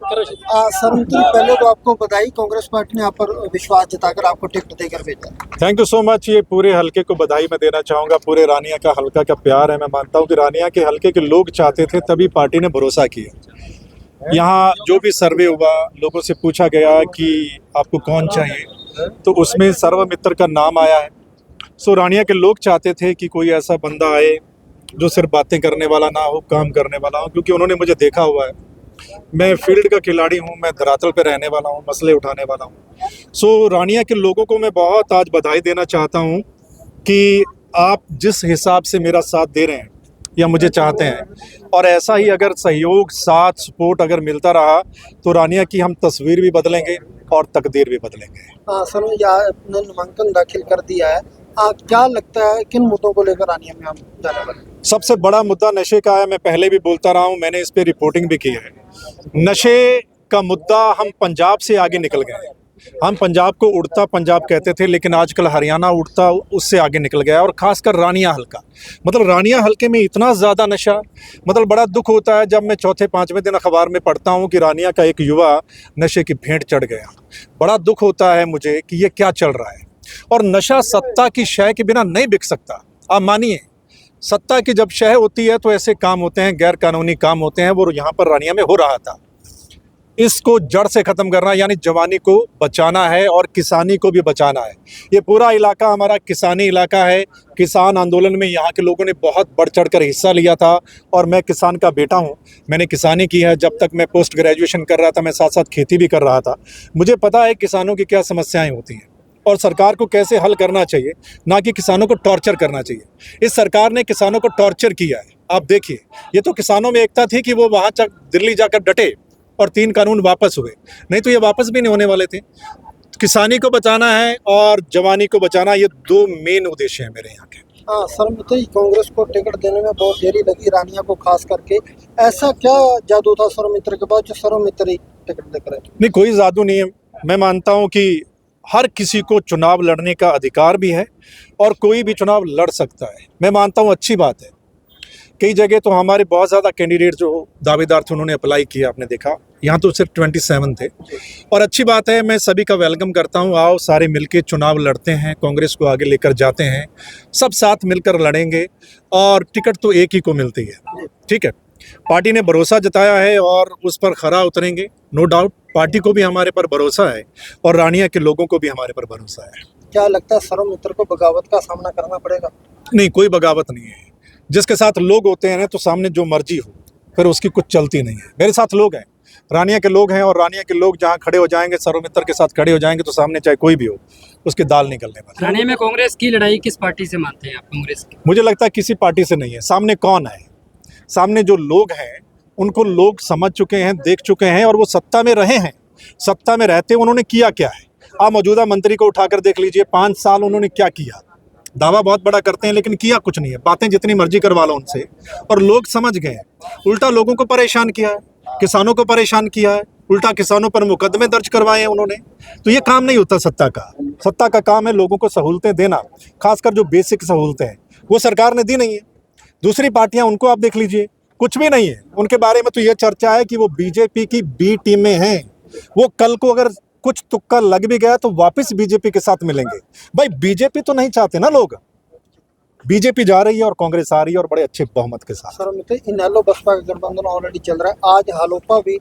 Sir पहले तो आपको बधाई, कांग्रेस पार्टी ने आप पर विश्वास जताकर आपको टिकट देकर भेजा। Thank you so much. ये पूरे हलके को बधाई मैं देना चाहूँगा। पूरे रानिया का हलका का प्यार है। मैं मानता हूँ कि रानिया के हलके के लोग चाहते थे, तभी पार्टी ने भरोसा किया। यहाँ जो भी सर्वे हुआ, लोगों से पूछा गया कि आपको कौन चाहिए, तो उसमें सर्वमित्र का नाम आया है। सो रानिया के लोग चाहते थे कि कोई ऐसा बंदा आए जो सिर्फ बातें करने वाला ना हो, काम करने वाला हो, क्योंकि उन्होंने मुझे देखा हुआ है। मैं फील्ड का खिलाड़ी हूँ, मैं धरातल पे रहने वाला हूँ, मसले उठाने वाला हूँ। सो रानिया के लोगों को मैं बहुत आज बधाई देना चाहता हूँ कि आप जिस हिसाब से मेरा साथ दे रहे हैं या मुझे चाहते हैं, और ऐसा ही अगर सहयोग, साथ, सपोर्ट अगर मिलता रहा तो रानिया की हम तस्वीर भी बदलेंगे और तकदीर भी बदलेंगे। सर आपने नामांकन दाखिल कर दिया है, क्या लगता है किन मुद्दों को लेकर रानिया में हम जाने वाले? सबसे बड़ा मुद्दा नशे का है। मैं पहले भी बोलता रहा हूँ, मैंने इस पे रिपोर्टिंग भी की है। नशे का मुद्दा, हम पंजाब से आगे निकल गए। हम पंजाब को उड़ता पंजाब कहते थे, लेकिन आजकल हरियाणा उड़ता उससे आगे निकल गया, और खासकर रानिया हल्का। मतलब रानिया हल्के में इतना ज़्यादा नशा, मतलब बड़ा दुख होता है जब मैं चौथे पाँचवें दिन अखबार में पढ़ता हूँ कि रानिया का एक युवा नशे की भेंट चढ़ गया। बड़ा दुख होता है मुझे कि ये क्या चल रहा है। और नशा सत्ता की शय के बिना नहीं बिक सकता। आप मानिए, सत्ता की जब शय होती है तो ऐसे काम होते हैं, गैर कानूनी काम होते हैं। वो यहाँ पर रानिया में हो रहा था। इसको जड़ से ख़त्म करना, यानी जवानी को बचाना है और किसानी को भी बचाना है। ये पूरा इलाका हमारा किसानी इलाका है। किसान आंदोलन में यहाँ के लोगों ने बहुत बढ़ चढ़ कर हिस्सा लिया था, और मैं किसान का बेटा हूँ। मैंने किसानी की है। जब तक मैं पोस्ट ग्रेजुएशन कर रहा था, मैं साथ साथ खेती भी कर रहा था। मुझे पता है किसानों की क्या समस्याएँ होती हैं और सरकार को कैसे हल करना चाहिए, ना कि किसानों को टॉर्चर करना चाहिए। इस सरकार ने किसानों को टॉर्चर किया है। आप देखिए, ये तो किसानों में एकता थी कि वो वहाँ दिल्ली जाकर डटे और 3 कानून वापस हुए, नहीं तो ये वापस भी नहीं होने वाले थे। किसानी को बचाना है और जवानी को बचाना, ये 2 मेन उद्देश्य हैं मेरे यहाँ के। सर कांग्रेस को टिकट देने में बहुत देरी लगी, रानिया को खास करके। ऐसा क्या जादू था सर्वमित्र के बाद जो सर्वमित्र ही टिकट देकर आए? नहीं, कोई जादू नहीं है। मैं मानता हूँ कि हर किसी को चुनाव लड़ने का अधिकार भी है और कोई भी चुनाव लड़ सकता है। मैं मानता हूँ अच्छी बात है। कई जगह तो हमारे बहुत ज़्यादा कैंडिडेट जो दावेदार थे उन्होंने अप्लाई किया, आपने देखा। यहाँ तो सिर्फ 27 थे, और अच्छी बात है। मैं सभी का वेलकम करता हूँ। आओ सारे मिलके चुनाव लड़ते हैं, कांग्रेस को आगे लेकर जाते हैं, सब साथ मिलकर लड़ेंगे, और टिकट तो एक ही को मिलती है। ठीक है, पार्टी ने भरोसा जताया है और उस पर खरा उतरेंगे, नो डाउट। पार्टी को भी हमारे पर भरोसा है और रानिया के लोगों को भी हमारे पर भरोसा है। क्या लगता है सर्वमित्र को बगावत का सामना करना पड़ेगा? नहीं, कोई बगावत नहीं है। जिसके साथ लोग होते हैं तो सामने जो मर्जी हो, फिर उसकी कुछ चलती नहीं है। मेरे साथ लोग हैं, रानिया के लोग हैं, और रानिया के लोग जहाँ खड़े हो जाएंगे, सर्वमित्र के साथ खड़े हो जाएंगे, तो सामने चाहे कोई भी हो, उसकी दाल निकलने वाली। रानिया में कांग्रेस की लड़ाई किस पार्टी से मानते हैं आप? कांग्रेस की? मुझे लगता है किसी पार्टी से नहीं है। सामने कौन है, सामने जो लोग हैं उनको लोग समझ चुके हैं, देख चुके हैं, और वो सत्ता में रहे हैं। सत्ता में रहते उन्होंने किया क्या है, आप मौजूदा मंत्री को उठाकर देख लीजिए। 5 साल उन्होंने क्या किया। दावा बहुत बड़ा करते हैं लेकिन किया कुछ नहीं है। बातें जितनी मर्जी करवा लो उनसे, और लोग समझ गए हैं। उल्टा लोगों को परेशान किया है, किसानों को परेशान किया है, उल्टा किसानों पर मुकदमे दर्ज करवाए हैं उन्होंने। तो ये काम नहीं होता सत्ता का। सत्ता का काम है लोगों को सहूलतें देना, खासकर जो बेसिक सहूलतें हैं वो सरकार ने दी नहीं है। दूसरी पार्टियां, उनको आप देख लीजिए, कुछ भी नहीं है उनके बारे में। तो ये चर्चा है कि वो बीजेपी की बी टीमें हैं। वो कल को अगर कुछ तुक्का लग भी गया तो वापस बीजेपी के साथ मिलेंगे। भाई बीजेपी तो नहीं चाहते ना लोग। बीजेपी जा रही है और कांग्रेस आ रही है, और बड़े अच्छे बहुमत के साथ। सर इनेलो बसपा का गठबंधन ऑलरेडी चल रहा है। आज हालोपा भी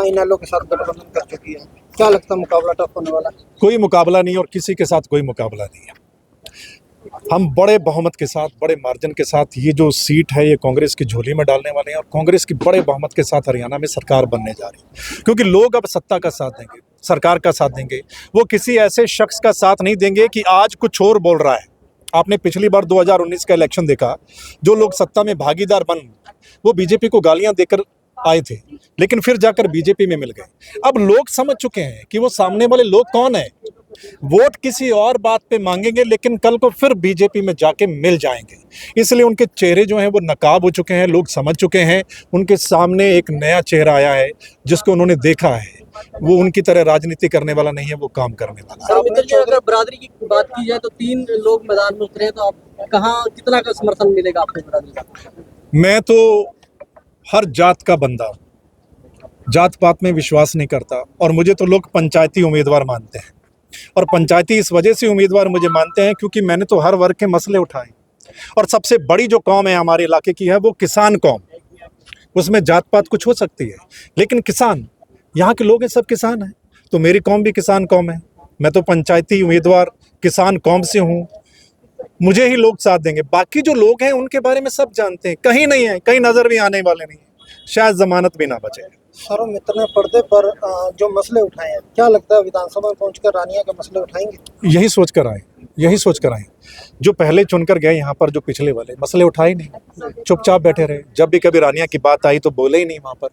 इनेलो के साथ गठबंधन कर चुकी है। क्या लगता है मुकाबला टफ होने वाला है? कोई मुकाबला नहीं, और किसी के साथ कोई मुकाबला नहीं है। हम बड़े बहुमत के साथ, बड़े मार्जिन के साथ ये जो सीट है ये कांग्रेस की झोली में डालने वाले हैं, और कांग्रेस की बड़े बहुमत के साथ हरियाणा में सरकार बनने जा रही है। क्योंकि लोग अब सत्ता का साथ देंगे, सरकार का साथ देंगे। वो किसी ऐसे शख्स का साथ नहीं देंगे कि आज कुछ और बोल रहा है। आपने पिछली बार 2019 का इलेक्शन देखा, जो लोग सत्ता में भागीदार बन, वो बीजेपी को गालियां देकर आए थे, लेकिन फिर जाकर बीजेपी में मिल गए। अब लोग समझ चुके हैं कि वो सामने वाले लोग कौन है। वोट किसी और बात पे मांगेंगे, लेकिन कल को फिर बीजेपी में जाके मिल जाएंगे। इसलिए उनके चेहरे जो हैं वो नकाब हो चुके हैं, लोग समझ चुके हैं। उनके सामने एक नया चेहरा आया है जिसको उन्होंने देखा है। वो उनकी तरह राजनीति करने वाला नहीं है, वो काम करने वाला है। मित्र जी, अगर बरादरी की बात की जाए तो 3 लोग मैदान में उतरे हैं, तो आप कहाँ कितना का समर्थन मिलेगा आपको बरादरी का? मैं तो हर जात का बंदा हूँ, जात पात में विश्वास नहीं करता, और मुझे तो लोग पंचायती उम्मीदवार मानते हैं। और पंचायती इस वजह से उम्मीदवार मुझे मानते हैं क्योंकि मैंने तो हर वर्ग के मसले उठाए, और सबसे बड़ी जो कौम है हमारे इलाके की है वो किसान कौम। उसमें जात पात कुछ हो सकती है, लेकिन किसान, यहाँ के लोग हैं सब किसान हैं, तो मेरी कौम भी किसान कौम है। मैं तो पंचायती उम्मीदवार किसान कौम से हूँ, मुझे ही लोग साथ देंगे। बाकी जो लोग हैं उनके बारे में सब जानते हैं, कहीं नहीं है, कहीं नज़र भी आने वाले नहीं है, शायद जमानत भी ना बचे। सर्वमित्र ने पर्दे पर जो मसले उठाए हैं, क्या लगता है विधानसभा में पहुंचकर रानिया के मसले उठाएंगे? यही सोच कर आए। जो पहले चुनकर गए यहाँ पर, जो पिछले वाले मसले उठाए नहीं, चुपचाप बैठे रहे। जब भी कभी रानिया की बात आई तो बोले ही नहीं वहाँ पर।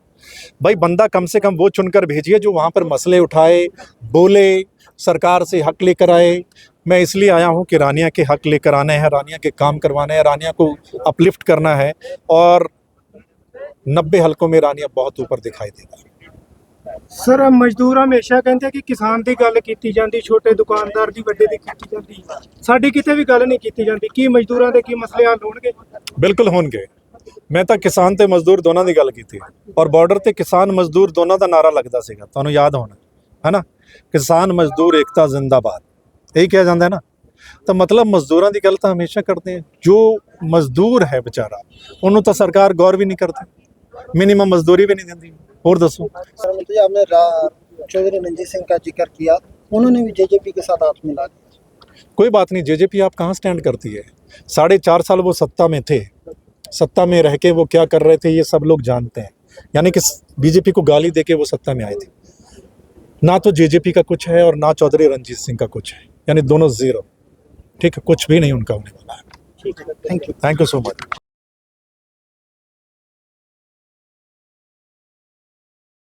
भाई बंदा कम से कम वो चुनकर भेजिए जो वहाँ पर मसले उठाए, बोले, सरकार से हक लेकर आए। मैं इसलिए आया हूँ कि रानिया के हक लेकर आने हैं, रानिया के काम करवाने हैं, रानिया को अपलिफ्ट करना है, और 90 हलकों में रानिया बहुत ऊपर दिखाई देगा। सर मਜ਼ਦੂਰ ਹਮੇਸ਼ਾ ਕਹਿੰਦੇ ਕਿ ਕਿਸਾਨ ਦੀ ਗੱਲ ਕੀਤੀ ਜਾਂਦੀ, ਛੋਟੇ ਦੁਕਾਨਦਾਰ ਦੀ, ਵੱਡੇ ਦੀ ਕੀਤੀ ਜਾਂਦੀ, ਸਾਡੀ ਕਿਤੇ ਵੀ ਗੱਲ ਨਹੀਂ ਕੀਤੀ ਜਾਂਦੀ। ਕੀ ਮਜ਼ਦੂਰਾਂ ਦੇ ਕੀ ਮਸਲੇ ਹੱਲ ਹੋਣਗੇ? ਬਿਲਕੁਲ ਹੋਣਗੇ। ਮੈਂ ਤਾਂ ਕਿਸਾਨ ਤੇ ਮਜ਼ਦੂਰ ਦੋਨਾਂ ਦੀ ਗੱਲ ਕੀਤੀ, ਔਰ ਬਾਰਡਰ ਤੇ ਕਿਸਾਨ ਮਜ਼ਦੂਰ ਦੋਨਾਂ ਦਾ ਨਾਰਾ ਲੱਗਦਾ ਸੀਗਾ, ਤੁਹਾਨੂੰ ਯਾਦ ਹੋਣਾ ਹੈ ਨਾ, ਕਿਸਾਨ ਮਜ਼ਦੂਰ ਏਕਤਾ ਜ਼ਿੰਦਾਬਾਦ, ਇਹੀ ਕਿਹਾ ਜਾਂਦਾ ਹੈ ਨਾ। ਤਾਂ ਮਤਲਬ ਮਜ਼ਦੂਰਾਂ ਦੀ ਗੱਲ ਤਾਂ ਹਮੇਸ਼ਾ ਕਰਦੇ ਆ। ਜੋ ਮਜ਼ਦੂਰ ਹੈ ਵਿਚਾਰਾ, ਉਹਨੂੰ ਤਾਂ ਸਰਕਾਰ ਗੌਰ ਵੀ ਨਹੀਂ ਕਰਦੀ, मिनिमम मजदूरी भी नहीं देती। और दसो सर्वमित्र जी, आपने चौधरी रणजीत सिंह का जिक्र किया, उन्होंने भी जेजेपी के साथ हाथ मिला दिया। कोई बात नहीं, जेजेपी आप कहाँ स्टैंड करती है? 4.5 साल वो सत्ता में थे, सत्ता में रह के वो क्या कर रहे थे ये सब लोग जानते हैं। यानी कि बीजेपी को गाली देके वो सत्ता में आए थे। ना तो जेजेपी का कुछ है और ना चौधरी रणजीत सिंह का कुछ है, यानी दोनों जीरो। ठीक है, कुछ भी नहीं उनका होने वाला है। ठीक है, thank you. Thank you so much.